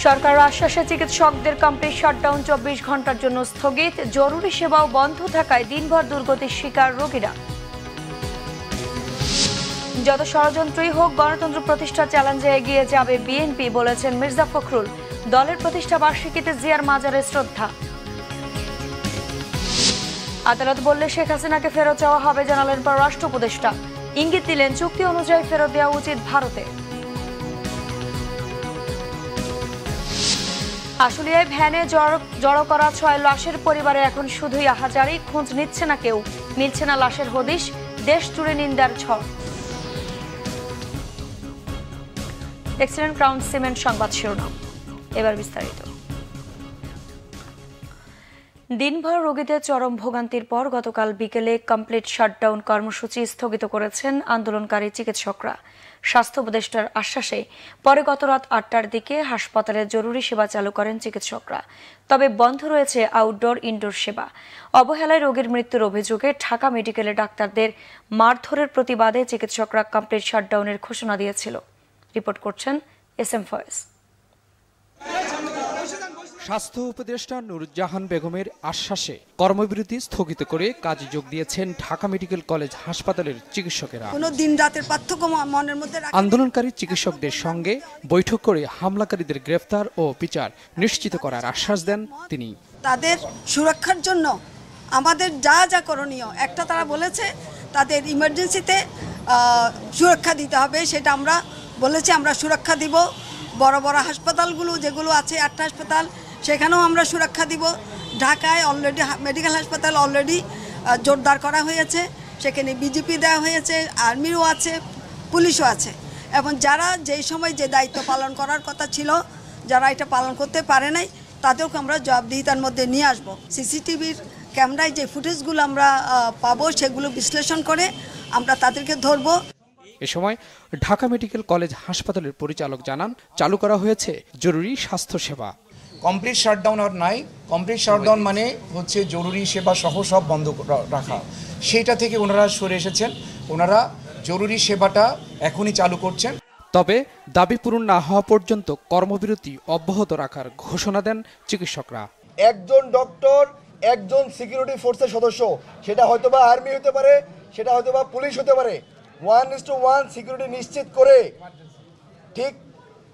সরকার আশ্বাসে চিকিৎসকদের complete shutdown 24 ঘন্টার জন্য স্থগিত। জরুরি সেবাও বন্ধ থাকায় দিনভর দুর্গতির শিকার রোগীরা। যত ষড়যন্ত্রই হোক গণতন্ত্র প্রতিষ্ঠার চ্যালেঞ্জে এগিয়ে যাবে বিএনপি, বলেছেন মির্জা ফখরুল। দলের প্রতিষ্ঠা বার্ষিকীতে জিয়ার মাজারে শ্রদ্ধা। আদালত বললে শেখ হাসিনাকে ফেরত চাওয়া হবে, জানালেন পররাষ্ট্র উপদেষ্টা। ইঙ্গিত দিলেন চুক্তি অনুযায়ী ফেরত দেওয়া উচিত ভারতে। আশুলিয়ায় ভ্যানে জড়ো করা 6 লাশের পরিবারে এখন শুধুই আহাজারি, খোঁজ নিচ্ছে না কেউ, মিলছে না লাশের হদিশ, দেশ জুড়ে নিন্দার ঝড়। দেখছিলেন ক্রাউন সিমেন্ট সংবাদ শিরোনাম, এবার বিস্তারিত। দিনভর রোগীদের চরম ভোগান্তির পর গতকাল বিকেলে কমপ্লিট শাটডাউন কর্মসূচি স্থগিত করেছেন আন্দোলনকারী চিকিৎসকরা। স্বাস্থ্য উপদেষ্টার আশ্বাসে পরে গত রাত 8টার দিকে হাসপাতালে জরুরি সেবা চালু করেন চিকিৎসকরা। তবে বন্ধ রয়েছে আউটডোর ইনডোর সেবা। অবহেলায় রোগীর মৃত্যুর অভিযোগে ঢাকা মেডিকেলে ডাক্তারদের মারধরের প্রতিবাদে চিকিৎসকরা কমপ্লিট শাটডাউনের ঘোষণা দিয়েছিল। রিপোর্ট করছেন SM ফয়েজ। স্বাস্থ্য উপদেষ্টা নুরুজ্জাহান বেগমের আশ্বাসে কর্মবিরতি স্থগিত করে কাজে যোগ দিয়েছেন ঢাকা মেডিকেল কলেজ হাসপাতালের চিকিৎসকেরা। কোনো দিন রাতের পার্থক্য মনের মধ্যে আন্দোলনকারী চিকিৎসকদের সঙ্গে বৈঠক করে হামলাকারীদের গ্রেফতার ও বিচার নিশ্চিত করার আশ্বাস দেন তিনি। তাদের সুরক্ষার জন্য আমাদের যা যা করণীয়, একটা তারা বলেছে তাদের ইমার্জেন্সিতে সুরক্ষা দিতে হবে, সেটা আমরা বলেছি, আমরা সুরক্ষা দিব। বড় বড় হাসপাতালগুলো যেগুলো আছে 8টা হাসপাতাল, সেখানেও আমরা সুরক্ষা দিব। ঢাকায় অলরেডি মেডিকেল হাসপাতাল অলরেডি জোরদার করা হয়েছে, সেখানে বিজেপি দেওয়া হয়েছে, আর্মিরও আছে, পুলিশও আছে। এবং যারা যেই সময় যে দায়িত্ব পালন করার কথা ছিল, যারা এটা পালন করতে পারে নাই, তাদেরকে আমরা জবাবদিহিতার মধ্যে নিয়ে আসব। সিসিটিভির ক্যামেরায় যে ফুটেজগুলো আমরা পাবো, সেগুলো বিশ্লেষণ করে আমরা তাদেরকে ধরব। এ সময় ঢাকা মেডিকেল কলেজ হাসপাতালের পরিচালক জানান, চালু করা হয়েছে জরুরি স্বাস্থ্য সেবা। কমপ্লিট শাটডাউন আর নাই, কমপ্লিট শাটডাউন মানে হচ্ছে জরুরি সেবা সহ সব বন্ধ রাখা। সেটা থেকে ওনারা সরে এসেছেন, ওনারা জরুরি সেবাটা এখনই চালু করছেন। তবে দাবি পূরণ না হওয়া পর্যন্ত কর্মবিরতি অব্যাহত রাখার ঘোষণা দেন চিকিৎসকরা। একজন ডক্টর, একজন সিকিউরিটি ফোর্সের সদস্য, সেটা হয়তোবা আর্মি হতে পারে, সেটা হয়তোবা পুলিশ হতে পারে, 1:1 সিকিউরিটি নিশ্চিত করে ঠিক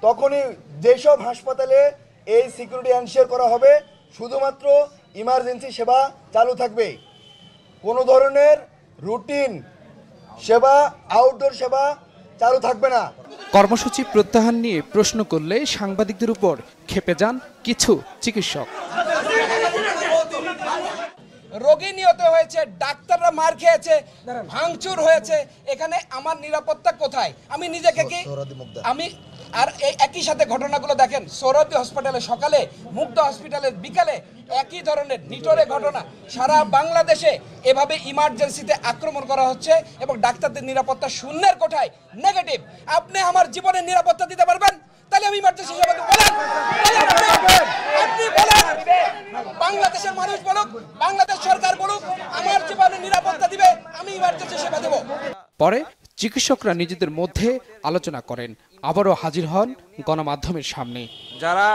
তখনই যেসব হাসপাতালে এই সিকিউরিটি এনশিওর করা হবে, শুধুমাত্র ইমার্জেন্সি সেবা চালু থাকবে। কোনো ধরনের রুটিন সেবা, আউটডোর সেবা চালু থাকবে না। কর্মসূচি প্রত্যাহার নিয়ে প্রশ্ন করলে সাংবাদিকদের উপর ক্ষেপে যান কিছু চিকিৎসক। রোগী নিহত হয়েছে, ডাক্তাররা মার খেয়েছে, ভাঙচুর হয়েছে, এখানে আমার নিরাপত্তা কোথায়? আমি নিজেকে কি আমি আর এই একই সাথে ঘটনাগুলো দেখেন, সৌরদী হসপিটালে সকালে, মুগ্ধ হসপিটালের বিকালে একই ধরনের নিটরে ঘটনা। সারা বাংলাদেশে এভাবে ইমার্জেন্সিতে আক্রমণ করা হচ্ছে এবং ডাক্তারদের নিরাপত্তা শূন্যের কোঠায়, নেগেটিভ। আপনি আমার জীবনের নিরাপত্তা দিতে পারবেন? তাহলে আমি ইমার্জেন্সি সেবা দেব। বলেন, আপনি বলেন, বাংলাদেশের মানুষ বলুক, বাংলাদেশ সরকার বলুক, আমার জীবনের নিরাপত্তা দিবে, আমি ইমার্জেন্সি সেবা দেব। পরে চিকিৎসকরা নিজেদের মধ্যে আলোচনা করেন, আবারও হাজির হন গণমাধ্যমের সামনে। যারা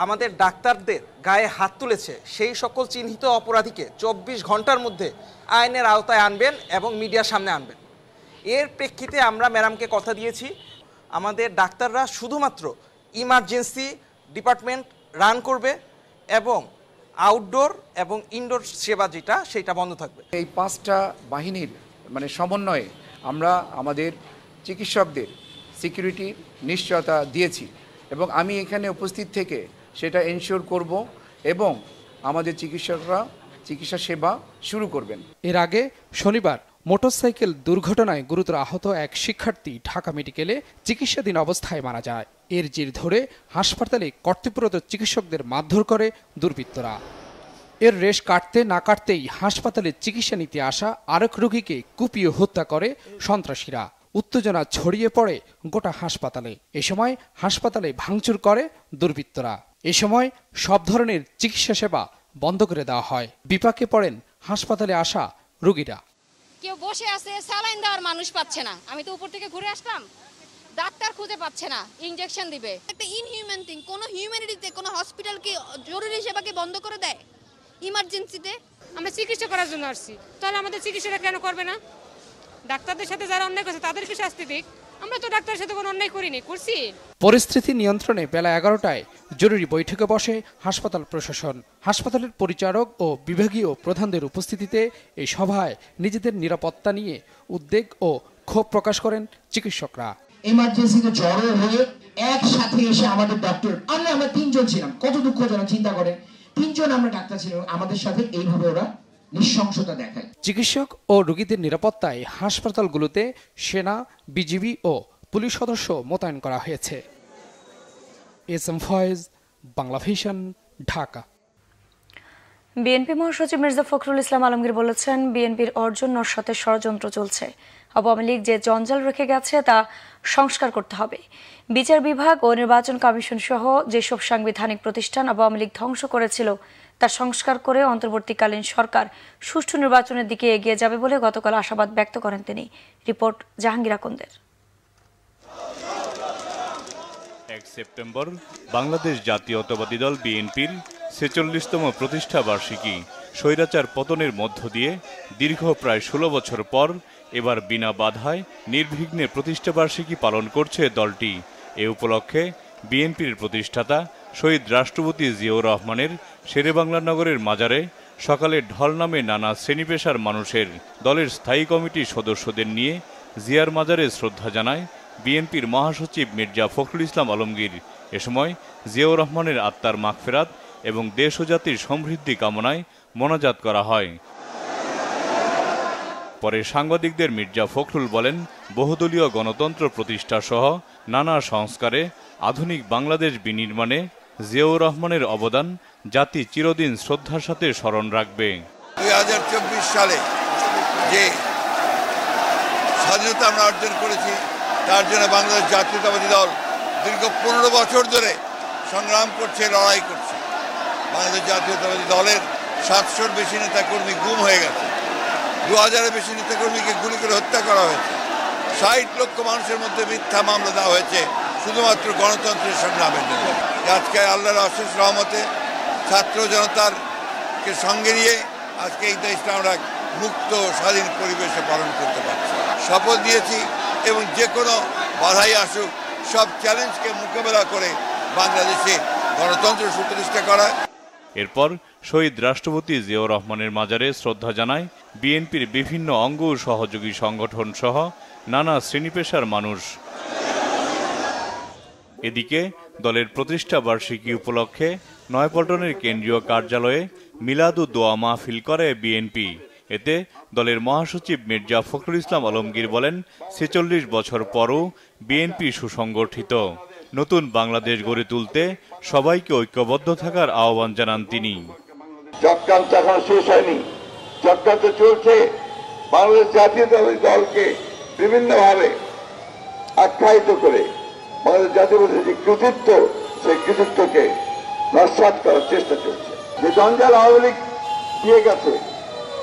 আমাদের ডাক্তারদের গায়ে হাত তুলেছে, সেই সকল চিহ্নিত অপরাধীকে 24 ঘন্টার মধ্যে আইনের আওতায় আনবেন এবং মিডিয়ার সামনে আনবেন। এর প্রেক্ষিতে আমরা ম্যাডামকে কথা দিয়েছি, আমাদের ডাক্তাররা শুধুমাত্র ইমার্জেন্সি ডিপার্টমেন্ট রান করবে এবং আউটডোর এবং ইনডোর সেবা যেটা, সেটা বন্ধ থাকবে। এই 5টা বাহিনীর সমন্বয়ে আমরা আমাদের চিকিৎসকদের সিকিউরিটি নিশ্চয়তা দিয়েছি এবং আমি এখানে উপস্থিত থেকে সেটা এনশিওর করব এবং আমাদের চিকিৎসকরা চিকিৎসা সেবা শুরু করবেন। এর আগে শনিবার মোটরসাইকেল দুর্ঘটনায় গুরুতর আহত এক শিক্ষার্থী ঢাকা মেডিকেলে চিকিৎসাধীন অবস্থায় মারা যায়। এর জের ধরে হাসপাতালে কর্তব্যরত চিকিৎসকদের মারধর করে দুর্বৃত্তরা। এর রেশ কাটতে না কাটতেই হাসপাতালে চিকিৎসা নিতে আসা আরেক রোগীকে কুপিয়ে হত্যা করে সন্ত্রাসীরা। উত্তেজনা ছড়িয়ে পড়ে গোটা হাসপাতালে। এ সময় হাসপাতালে ভাঙচুর করে দুর্বৃত্তরা। এ সময় সব ধরনের চিকিৎসা সেবা বন্ধ করে দেওয়া হয়। বিপাকে পড়েন হাসপাতালে আসা রোগীরা। কেউ বসে আছে, স্যালাইন দেওয়ার মানুষ পাচ্ছে না। আমি তো উপর থেকে ঘুরে আসলাম, ডাক্তার খুঁজে পাচ্ছে না, ইনজেকশন দিবে। একটা ইনহিউম্যান থিং, কোনো হিউম্যানিটিতে কোনো হসপিটাল কি জরুরি সেবাকে বন্ধ করে দেয় ইমার্জেন্সিতে? আমরা চিকিৎসা করার জন্য আসছি, তাহলে আমাদের চিকিৎসাটা কেন করবে না? ডাক্তারদের সাথে যারা অন্যায় করছে তাদেরকে শাস্তি দিক। আমরা তো ডাক্তারের সাথে কোনো অন্যায় করিনি, করছি। পরিস্থিতি নিয়ন্ত্রণে বেলা 11টায় জরুরি বৈঠকে বসে হাসপাতাল প্রশাসন। হাসপাতালের পরিচারক ও বিভাগীয় প্রধানদের উপস্থিতিতে এই সভায় নিজেদের নিরাপত্তা নিয়ে উদ্বেগ ও ক্ষোভ প্রকাশ করেন চিকিৎসকরা। ইমার্জেন্সিতে জড়ো হয়ে একসাথে এসে আমাদের ডক্টর, আমরা 3 জন ছিলাম, কত দুঃখজনক চিন্তা করেন। 3 জন আমরা ডাক্তার ছিলাম, আমাদের সাথে এইভাবে ওরা নিঃশংসতা দেখায়। চিকিৎসক ও রোগীদের নিরাপত্তায় হাসপাতালগুলোতে সেনা, বিজিবি ও পুলিশ সদস্য মোতায়েন করা হয়েছে। S M Foyez, Bangla vision, Dhaka. BNP মহাসচিব মির্জা ফখরুল ইসলাম আলমগীর বলেছেন, বিএনপির অর্জন নস্যাতের ষড়যন্ত্র চলছে। আওয়ামী লীগ যে জঞ্জাল রেখে গেছে তা সংস্কার করতে হবে। বিচার বিভাগ ও নির্বাচন কমিশন সহ যেসব সাংবিধানিক প্রতিষ্ঠান আওয়ামী লীগ ধ্বংস করেছিল তা সংস্কার করে অন্তর্বর্তীকালীন সরকার সুষ্ঠু নির্বাচনের দিকে এগিয়ে যাবে বলে গতকাল আশাবাদ ব্যক্ত করেন তিনি। রিপোর্ট জাহাঙ্গীর আকন্দের। 1 সেপ্টেম্বর বাংলাদেশ জাতীয়তাবাদী দল বিএনপির ৪৬তম প্রতিষ্ঠা বার্ষিকী। স্বৈরাচার পতনের মধ্য দিয়ে দীর্ঘ প্রায় ১৬ বছর পর এবার বিনা বাধায় নির্বিঘ্নে প্রতিষ্ঠা বার্ষিকী পালন করছে দলটি। এ উপলক্ষে বিএনপির প্রতিষ্ঠাতা শহীদ রাষ্ট্রপতি জিয়াউর রহমানের শেরেবাংলা নগরের মাজারে সকালে ঢল নামে নানা শ্রেণী পেশার মানুষের। দলের স্থায়ী কমিটির সদস্যদের নিয়ে জিয়ার মাজারে শ্রদ্ধা জানায় বিএনপির মহাসচিব মির্জা ফখরুল ইসলাম আলমগীর। এ সময় জিয়াউর রহমানের আত্মার মাগফিরাত এবং দেশ ও জাতির সমৃদ্ধি কামনায় মোনাজাত করা হয়। পরে সাংবাদিকদের মির্জা ফখরুল বলেন, বহুদলীয় গণতন্ত্র প্রতিষ্ঠা সহ নানা সংস্কারে আধুনিক বাংলাদেশ বিনির্মাণে জিয়াউর রহমানের অবদান জাতি চিরদিন শ্রদ্ধার সাথে স্মরণ রাখবে। 2024 সালে যে স্বাধীনতা আমরা অর্জন করেছি তার জন্য বাংলাদেশ জাতীয়তাবাদী দল দীর্ঘ 15 বছর ধরে সংগ্রাম করছে, লড়াই করছে। বাংলাদেশ জাতীয়তাবাদী দলের 700-র বেশি নেতাকর্মী গুম হয়ে গেছে, 2000-এর বেশি নেতাকর্মীকে গুলি করে হত্যা করা হয়েছে, 60 লক্ষ মানুষের মধ্যে মিথ্যা মামলা দেওয়া হয়েছে শুধুমাত্র গণতন্ত্রের সংগ্রামের জন্য। আজকে আল্লাহর অশেষ রহমতে ছাত্র জনতার কে সঙ্গে নিয়ে আজকে এই দেশটা আমরা মুক্ত স্বাধীন পরিবেশে পালন করতে পারছি। শপথ দিয়েছি এবং যে কোনো বাধাই আসুক সব চ্যালেঞ্জকে মোকাবেলা করে বাংলাদেশে গণতন্ত্র সুপ্রতিষ্ঠা করা। এরপর শহীদ রাষ্ট্রপতি জিয়াউর রহমানের মাজারে শ্রদ্ধা জানায় বিএনপির বিভিন্ন অঙ্গ ও সহযোগী সংগঠন সহ নানা শ্রেণী পেশার মানুষ। এদিকে দলের প্রতিষ্ঠা বার্ষিকী উপলক্ষে নয়াপল্টনের কেন্দ্রীয় কার্যালয়ে মিলাদ ও দোয়া মাহফিল করে বিএনপি। এতে দলের মহাসচিব মির্জা ফখরুল ইসলাম আলমগীর বলেন, ৪৬ বছর পরও বিএনপি সুসংগঠিত। নতুন বাংলাদেশ গড়ে তুলতে সবাইকে ঐক্যবদ্ধ থাকার আহ্বান জানান তিনি। চক্রান্ত এখন শেষ হয়নি, চক্রান্ত চলছে। বাংলাদেশ জাতীয়তাবাদী দলকে বিভিন্নভাবে আখ্যায়িত করে বাংলাদেশ জাতীয়তাবাদী যে কৃতিত্ব, সেই কৃতিত্বকে নস্যাৎ করার চেষ্টা চলছে। যে জঞ্জাল আওয়ামী লীগ দিয়ে গেছে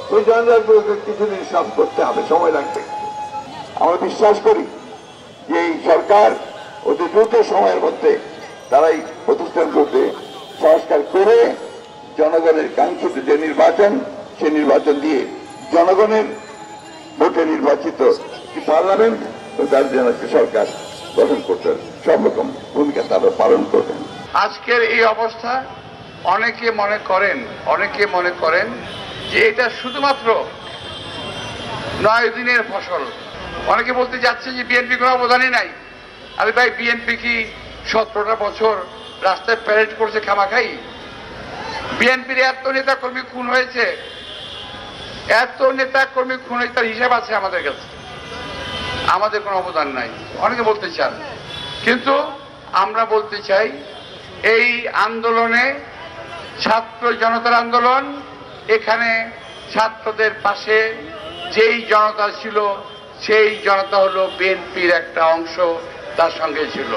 সেই জঞ্জালগুলোকে কিছুদিন সাফ করতে হবে, সময় লাগবে। আমরা বিশ্বাস করি যে এই সরকার অতি দ্রুত সময়ের মধ্যে তারাই প্রতিষ্ঠানগুলোতে সংস্কার করে জনগণের কাঙ্ক্ষিত যে নির্বাচন, সেই নির্বাচন দিয়ে জনগণের ভোটে নির্বাচিত পার্লামেন্ট ও তার জন্য একটি সরকার গঠন করতে সব রকম ভূমিকা তারা পালন করবেন। আজকের এই অবস্থা অনেকে মনে করেন যে এটা শুধুমাত্র 9 দিনের ফসল। অনেকে বলতে যাচ্ছে যে বিএনপি কোনো অবদানই নাই। আরে ভাই, বিএনপি কি 17টা বছর রাস্তায় প্যারেড করছে খামাখাই? বিএনপির এত নেতা কর্মী খুন হয়েছে, তার হিসাব আছে আমাদের কাছে। আমাদের কোনো অবদান নাই অনেকে বলতে চান, কিন্তু আমরা বলতে চাই এই আন্দোলনে ছাত্র জনতার আন্দোলন, এখানে ছাত্রদের পাশে যেই জনতা ছিল সেই জনতা হলো বিএনপির একটা অংশ, তার সঙ্গে ছিল।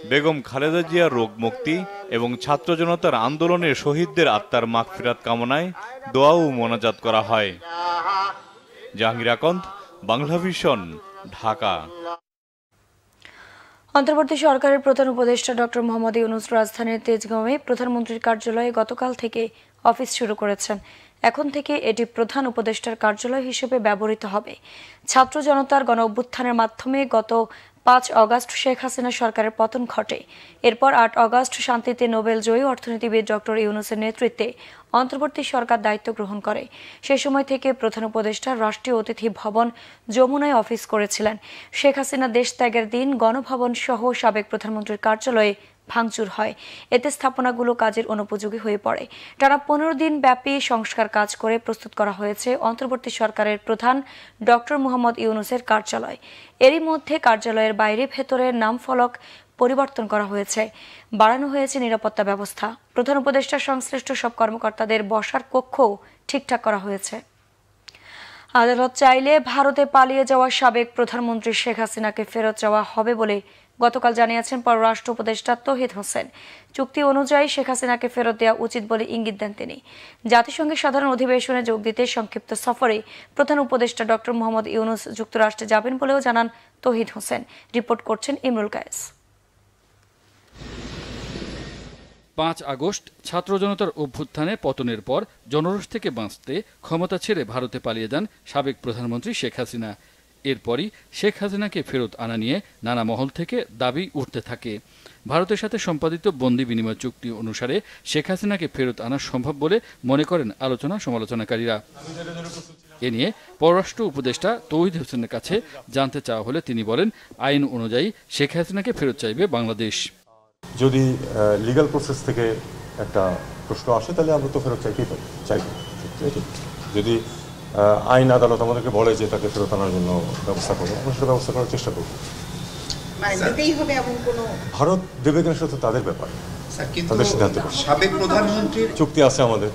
বেগম খালেদা জিয়ার রোগ মুক্তি এবং ছাত্র জনতার আন্দোলনের শহীদদের আত্মার মাগফিরাত কামনায় দোয়া ও মোনাজাত করা হয়। জাহাঙ্গীর আকন্দ, বাংলা ভিশন, ঢাকা। অন্তর্বর্তী সরকারের প্রধান উপদেষ্টা ডক্টর মোহাম্মদ ইউনূস রাজধানীর তেজগাঁওয়ে প্রধানমন্ত্রীর কার্যালয়ে গতকাল থেকে অফিস শুরু করেছেন। এখন থেকে এটি প্রধান উপদেষ্টার কার্যালয় হিসেবে ব্যবহৃত হবে। ছাত্র জনতার গণ অভ্যুত্থানের মাধ্যমে গত 5 অগাস্ট শেখ হাসিনা সরকারের পতন ঘটে। এরপর 8 অগাস্ট শান্তিতে নোবেল জয়ী অর্থনীতিবিদ ডক্টর ইউনূসের নেতৃত্বে অন্তর্বর্তী সরকার দায়িত্ব গ্রহণ করে। সে সময় থেকে প্রধান উপদেষ্টা রাষ্ট্রীয় অতিথি ভবন যমুনায় অফিস করেছিলেন। শেখ হাসিনা দেশ ত্যাগের দিন গণভবন সহ সাবেক প্রধানমন্ত্রীর কার্যালয়ে ভাঙচুর হয়। এতে স্থাপনাগুলো কাজের অনুপযোগী হয়ে পড়ে। টানা 15 দিন ব্যাপী সংস্কার কাজ করে প্রস্তুত করা হয়েছে অন্তর্বর্তী সরকারের প্রধান ডক্টর মোহাম্মদ ইউনূসের কার্যালয়। এরই মধ্যে কার্যালয়ের বাইরে ভেতরের নাম ফলক পরিবর্তন করা হয়েছে, বাড়ানো হয়েছে নিরাপত্তা ব্যবস্থা। প্রধান উপদেষ্টা সংশ্লিষ্ট সব কর্মকর্তাদের বসার কক্ষও ঠিকঠাক করা হয়েছে। আদালত চাইলে ভারতে পালিয়ে যাওয়া সাবেক প্রধানমন্ত্রী শেখ হাসিনাকে ফেরত যাওয়া হবে বলে গতকাল জানিয়েছেন পররাষ্ট্র উপদেষ্টা তৌহিদ হোসেন। চুক্তি অনুযায়ী শেখ হাসিনাকে ফেরত দেওয়া উচিত বলে ইঙ্গিত দেন তিনি। জাতিসংঘের সাধারণ অধিবেশনে যোগ দিতে সংক্ষিপ্ত সফরে প্রধান উপদেষ্টা ডক্টর মোহাম্মদ ইউনূস যুক্তরাষ্ট্রে যাবেন বলেও জানান তৌহিদ হোসেন। রিপোর্ট করছেন ইমরুল কায়েস। 5 আগস্ট ছাত্র জনতার অভ্যুত্থানে পতনের পর জনরোষ থেকে বাঁচতে ক্ষমতা ছেড়ে ভারতে পালিয়ে যান সাবেক প্রধানমন্ত্রী শেখ হাসিনা। এরপরই শেখ হাসিনাকে ফেরত আনা নিয়ে নানা মহল থেকে দাবি উঠতে থাকে। ভারতের সাথে সম্পাদিত বন্দি বিনিময় চুক্তি অনুসারে শেখ হাসিনাকে ফেরত আনা সম্ভব বলে মনে করেন আলোচনা সমালোচনাকারীরা। এ নিয়ে পররাষ্ট্র উপদেষ্টা তৌহিদ হোসেনের কাছে জানতে চাওয়া হলে তিনি বলেন, আইন অনুযায়ী শেখ হাসিনাকে ফেরত চাইবে বাংলাদেশ। যদি লিগ্যাল প্রসেস থেকে একটা প্রশ্ন আসে তাহলে আমরা তো ফেরত চাইব। যদি আইন আদালত আমাদেরকে বলে যে তাকে ফেরত আনার জন্য ব্যবস্থা করবো, আমরা সেটা ব্যবস্থা করার চেষ্টা করবো। ভারত দেবে কিনা সেটা তাদের ব্যাপার, তাদের সিদ্ধান্ত। সাবেক প্রধানমন্ত্রীর চুক্তি আছে আমাদের,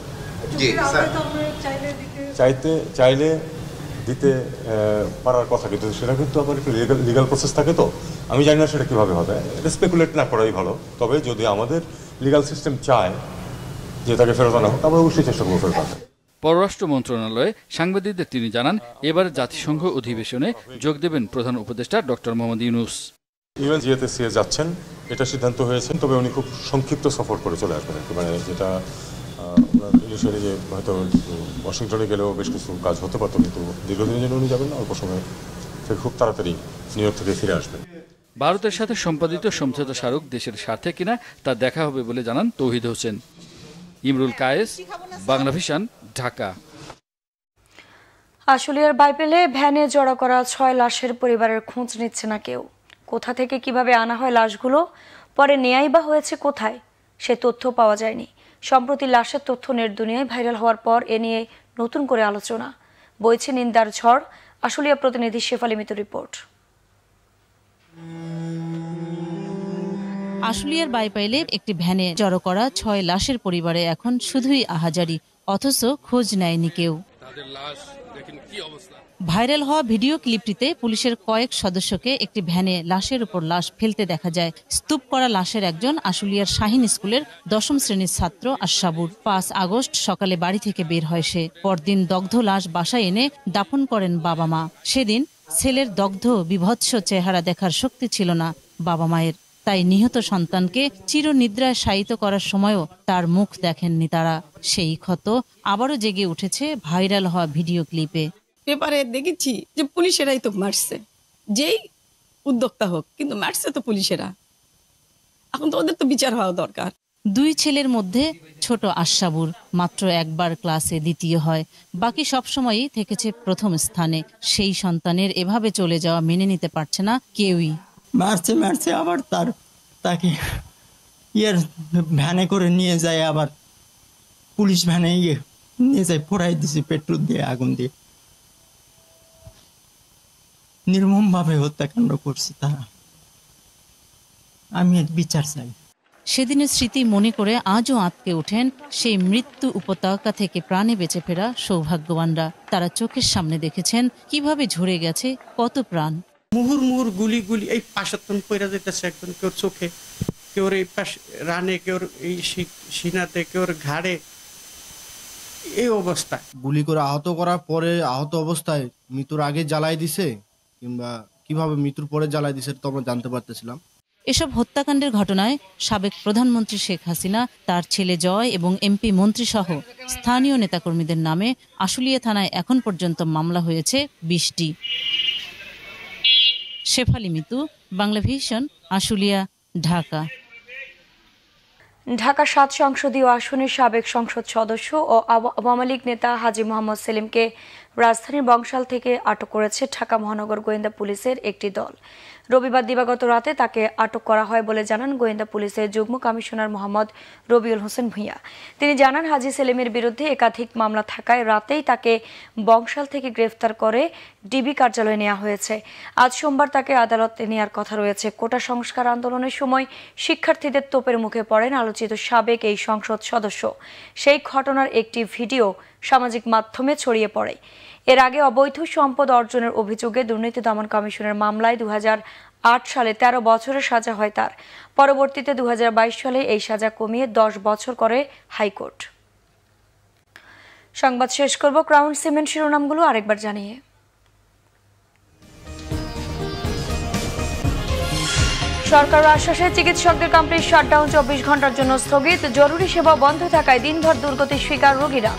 চাইলে দিতে পারার কথা, কিন্তু সেটা কিন্তু আবার একটু লিগ্যাল প্রসেস থাকে। তো আমি জানি না সেটা কিভাবে হবে, এটা স্পেকুলেট না করাই ভালো। তবে যদি আমাদের লিগ্যাল সিস্টেম চায় যে তাকে ফেরত আনা হোক, আমরা অবশ্যই চেষ্টা করবো ফেরত আনতে। পররাষ্ট্র মন্ত্রণালয়ে সাংবাদিকদের তিনি জানান, এবার জাতিসংঘ অধিবেশনে যোগ দেবেন প্রধান উপদেষ্টা ডক্টর মোহাম্মদ ইউনূস। ইউএনজিএতে যাচ্ছেন, এটা সিদ্ধান্ত হয়েছে। তবে উনি খুব সংক্ষিপ্ত সফর করে চলে আসবেন, মানে যেটা ইনিশিয়ালি যে হয়তো ওয়াশিংটনে গেলেও বেশ কিছু কাজ হতে পারতো, কিন্তু দীর্ঘদিনের জন্য উনি যাবেন না, অল্প সময় থেকে খুব তাড়াতাড়ি নিউ ইয়র্ক থেকে ফিরে আসবেন। ভারতের সাথে সম্পাদিত সমঝোতা স্মারক দেশের স্বার্থে কিনা তা দেখা হবে বলে জানান তৌহিদ হোসেন। ইমরুল কায়েস, বাংলা ভিশন, ঢাকা। আশুলিয়ার বাইপেলে ভ্যানে জড়ো করা 6 লাশের পরিবারের খোঁজ নিচ্ছে না কেউ। কোথা থেকে কিভাবে আনা হয় লাশগুলো, পরে নেয়াই বা হয়েছে কোথায়, সে তথ্য পাওয়া যায়নি। সম্প্রতি লাশের তথ্য নেট দুনিয়ায় ভাইরাল হওয়ার পর এ নিয়ে নতুন করে আলোচনা, বইছে নিন্দার ঝড়। আশুলিয়া প্রতিনিধি শেফালী মিতুর রিপোর্ট। আশুলিয়ার বাইপাইলে একটি ভ্যানে জড়ো করা 6 লাশের পরিবারে এখন শুধুই আহাজারি, অথচ খোঁজ নেয়নি কেউ। ভাইরাল হওয়া ভিডিও ক্লিপটিতে পুলিশের কয়েক সদস্যকে একটি ভ্যানে লাশের উপর লাশ ফেলতে দেখা যায়। স্তূপ করা লাশের একজন আশুলিয়ার শাহিন স্কুলের 10ম শ্রেণীর ছাত্র আশরাবুর। 5 আগস্ট সকালে বাড়ি থেকে বের হয় সে। পরদিন দগ্ধ লাশ বাসায় এনে দাফন করেন বাবা মা। সেদিন ছেলের দগ্ধ বিভৎস চেহারা দেখার শক্তি ছিল না বাবা মায়ের, তাই নিহত সন্তানকে চিরনিদ্রায় শায়িত করার সময়ও তার মুখ দেখেননি তারা। সেই ক্ষত আবারও জেগে উঠেছে ভাইরাল হওয়া ভিডিও ক্লিপে। পেপারে দেখেছি যে পুলিশেরাই তো মারছে, যেই উদ্যোক্তা হোক, কিন্তু মারছে তো পুলিশেরা। এখন তো ওদের তো বিচার হওয়া দরকার। 2 ছেলের মধ্যে ছোট আশরাবুর মাত্র একবার ক্লাসে দ্বিতীয় হয়, বাকি সবসময়ই থেকেছে প্রথম স্থানে। সেই সন্তানের এভাবে চলে যাওয়া মেনে নিতে পারছে না কেউই। মারছে আবার তাকে ভ্যানে করে নিয়ে যায়, আবার পুলিশ ভ্যানে নিয়ে যায়, পোড়াই দিছে পেট্রোল দিয়ে, আগুন দিয়ে। নির্মম ভাবে হত্যাকাণ্ড করছে তারা। আমি বিচার চাই। সেদিনের স্মৃতি মনে করে আজও আঁতকে ওঠেন সেই মৃত্যু উপত্যকা থেকে প্রাণে বেঁচে ফেরা সৌভাগ্যবানরা। তারা চোখের সামনে দেখেছেন কিভাবে ঝরে গেছে কত প্রাণ। মুহুর্মুহুর গুলি এই পাশাতন পয়রা যেতেছে একজন, কেউ চোখে, কেউ এই পাশে রানে, কেউ এই সিনাতে, কেউ ঘাড়ে, এই অবস্থা। গুলি করে আহত করার পরে আহত অবস্থায় মৃত্যুর আগে জ্বালাই দিছে, কিংবা কিভাবে মৃত্যুর পরে জ্বালাই দিছে তো আমরা জানতে পারতেছিলাম। এসব হত্যাকাণ্ডের ঘটনায় সাবেক প্রধানমন্ত্রী শেখ হাসিনা, তার ছেলে জয় এবং এমপি মন্ত্রী সহ স্থানীয় নেতাকর্মীদের নামে আশুলিয়া থানায় এখন পর্যন্ত মামলা হয়েছে 20টি। শেফালি মিতু, বাংলা ভিশন, আশুলিয়া, ঢাকা। ঢাকা 7 সংসদীয় আসনের সাবেক সংসদ সদস্য ও আওয়ামী লীগ নেতা হাজী মোহাম্মদ সেলিমকে রাজধানীর বংশাল থেকে আটক করেছে ঢাকা মহানগর গোয়েন্দা পুলিশের একটি দল। রবিবার দিবাগত রাতে তাকে আটক করা হয় বলে জানান গোয়েন্দা পুলিশের যুগ্ম কমিশনার মোহাম্মদ রবিউল হোসেন ভূঁইয়া। তিনি জানান, হাজী সেলিমের বিরুদ্ধে একাধিক মামলা থাকায় রাতেই তাকে বংশাল থেকে গ্রেফতার করে ডিবি কার্যালয়ে নেওয়া হয়েছে। আজ সোমবার তাকে আদালতে নেওয়ার কথা রয়েছে। কোটা সংস্কার আন্দোলনের সময় শিক্ষার্থীদের তোপের মুখে পড়েন আলোচিত সাবেক এই সংসদ সদস্য। সেই ঘটনার একটি ভিডিও সামাজিক মাধ্যমে ছড়িয়ে পড়ে। এর আগে অবৈধ সম্পদ অর্জনের অভিযোগে দুর্নীতি দমন কমিশনের মামলায় 2008 সালে 13 বছরের সাজা হয় তার। পরবর্তীতে 2022 সালে এই সাজা কমিয়ে 10 বছর করে হাইকোর্ট। সংবাদ শেষ করব ক্রাউন সিমেন্ট শিরোনামগুলো আরেকবার জানিয়ে। সরকার আশ্বাসে চিকিৎসকদের কমপ্লিট শাটডাউন 24 ঘন্টার জন্য স্থগিত। জরুরি সেবা বন্ধ থাকায় দিনভর দুর্গতির শিকার রোগীরা।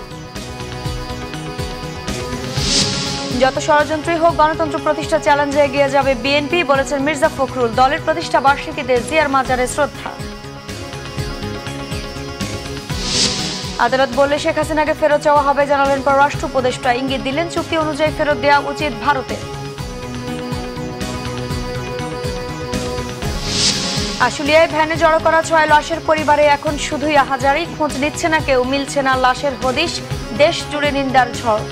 যত ষড়যন্ত্রই হোক গণতন্ত্র প্রতিষ্ঠা চ্যালেঞ্জে এগিয়ে যাবে বিএনপি, বলেছেন মির্জা ফখরুল। দলের প্রতিষ্ঠা বার্ষিকীতে জিয়ার মাজারে শ্রদ্ধা। আদালত বললে শেখ হাসিনাকে ফেরত চাওয়া হবে, জানালেন পররাষ্ট্র উপদেষ্টা। ইঙ্গিত দিলেন চুক্তি অনুযায়ী ফেরত দেওয়া উচিত ভারতে। আশুলিয়ায় ভ্যানে জড়ো করা 6 লাশের পরিবারে এখন শুধুই আহাজারি, খোঁজ নিচ্ছে না কেউ, মিলছে না লাশের হদিশ। দেশ জুড়ে নিন্দার ঝড়।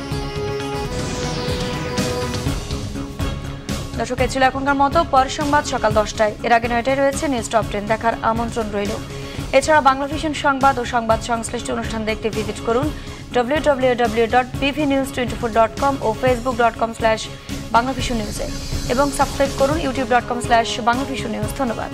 দর্শক, এ ছিল এখনকার মতো। পর সংবাদ সকাল 10টায়। এর আগে 9টায় রয়েছে নিউজ টপ 10 দেখার আমন্ত্রণ রইল। এছাড়া বাংলা ভিশন সংবাদ ও সংবাদ সংশ্লিষ্ট অনুষ্ঠান দেখতে ভিজিট করুন www.bvnews24.com ও facebook.com/banglavishnnews এবং সাবস্ক্রাইব করুন youtube.com/banglavishnnews। ধন্যবাদ।